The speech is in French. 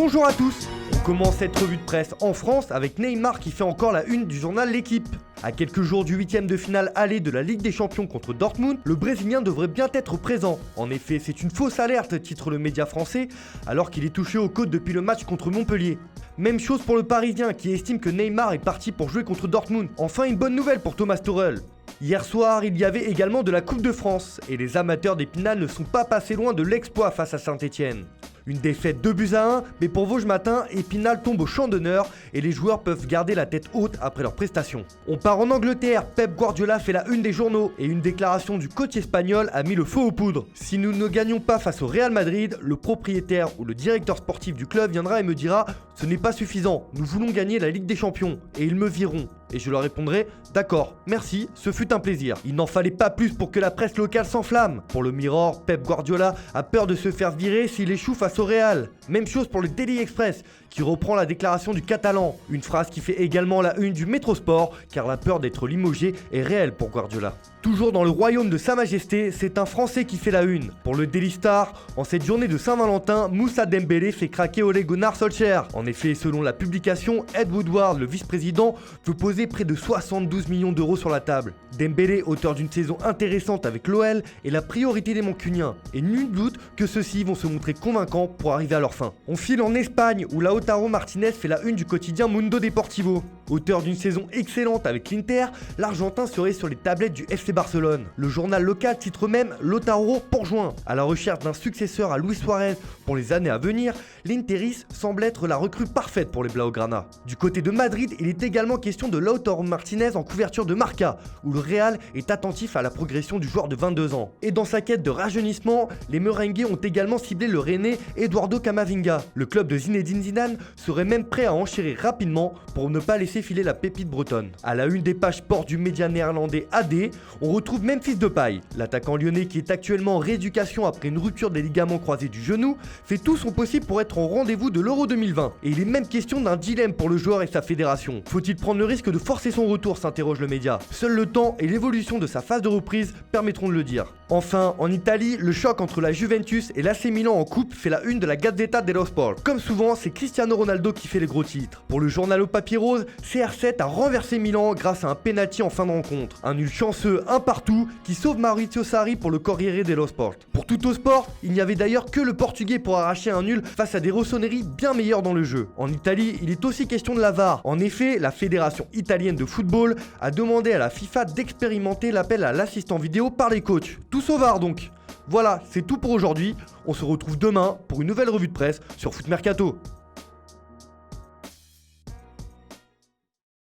Bonjour à tous. On commence cette revue de presse en France avec Neymar qui fait encore la une du journal L'Équipe. À quelques jours du 8e de finale aller de la Ligue des Champions contre Dortmund, le Brésilien devrait bien être présent. En effet, c'est une fausse alerte, titre le média français, alors qu'il est touché aux côtes depuis le match contre Montpellier. Même chose pour le Parisien qui estime que Neymar est parti pour jouer contre Dortmund. Enfin, une bonne nouvelle pour Thomas Tuchel. Hier soir, il y avait également de la Coupe de France, et les amateurs d'Épinal ne sont pas passés loin de l'exploit face à Saint-Etienne. Une défaite 2-1, mais pour Vosges Matin, Épinal tombe au champ d'honneur et les joueurs peuvent garder la tête haute après leur prestation. On part en Angleterre, Pep Guardiola fait la une des journaux et une déclaration du coach espagnol a mis le feu aux poudres. Si nous ne gagnons pas face au Real Madrid, le propriétaire ou le directeur sportif du club viendra et me dira « Ce n'est pas suffisant, nous voulons gagner la Ligue des Champions » et ils me viront. Et je leur répondrai « D'accord, merci, ce fut un plaisir ». Il n'en fallait pas plus pour que la presse locale s'enflamme. Pour le Mirror, Pep Guardiola a peur de se faire virer s'il échoue face au Real. Même chose pour le Daily Express, qui reprend la déclaration du Catalan. Une phrase qui fait également la une du Métrosport, car la peur d'être limogé est réelle pour Guardiola. Toujours dans le royaume de Sa Majesté, c'est un Français qui fait la une. Pour le Daily Star, en cette journée de Saint-Valentin, Moussa Dembélé fait craquer Ole Gunnar Solskjaer. En effet, selon la publication, Ed Woodward, le vice-président, veut poser près de 72 millions d'euros sur la table. Dembélé, auteur d'une saison intéressante avec l'OL, est la priorité des Mancuniens. Et nul doute que ceux-ci vont se montrer convaincants pour arriver à leur fin. On file en Espagne, où Lautaro Martinez fait la une du quotidien Mundo Deportivo. Auteur d'une saison excellente avec l'Inter, l'Argentin serait sur les tablettes du FC Barcelone. Le journal local titre même Lautaro pourjoint. À la recherche d'un successeur à Luis Suarez pour les années à venir, l'Interis semble être la recrue parfaite pour les Blaugrana. Du côté de Madrid, il est également question de Lautaro Martinez en couverture de Marca, où le Real est attentif à la progression du joueur de 22 ans. Et dans sa quête de rajeunissement, les Merengues ont également ciblé le Rennais Eduardo Camavinga. Le club de Zinedine Zidane serait même prêt à enchérir rapidement pour ne pas laisser filer la pépite bretonne. À la une des pages sport du média néerlandais AD, on retrouve Memphis Depay. L'attaquant lyonnais qui est actuellement en rééducation après une rupture des ligaments croisés du genou fait tout son possible pour être au rendez-vous de l'Euro 2020. Et il est même question d'un dilemme pour le joueur et sa fédération. Faut-il prendre le risque de forcer son retour, s'interroge le média. Seul le temps et l'évolution de sa phase de reprise permettront de le dire. Enfin, en Italie, le choc entre la Juventus et l'AC Milan en coupe fait la une de la Gazzetta dello Sport. Comme souvent, c'est Cristiano Ronaldo qui fait les gros titres. Pour le journal au papier rose, CR7 a renversé Milan grâce à un penalty en fin de rencontre. Un nul chanceux, un partout, qui sauve Maurizio Sarri pour le Corriere dello Sport. Pour Tutto Sport, il n'y avait d'ailleurs que le Portugais pour arracher un nul face à des rossonneries bien meilleures dans le jeu. En Italie, il est aussi question de la VAR. En effet, la Fédération italienne de football a demandé à la FIFA d'expérimenter l'appel à l'assistant vidéo par les coachs. Tous au VAR donc. Voilà, c'est tout pour aujourd'hui. On se retrouve demain pour une nouvelle revue de presse sur Foot Mercato.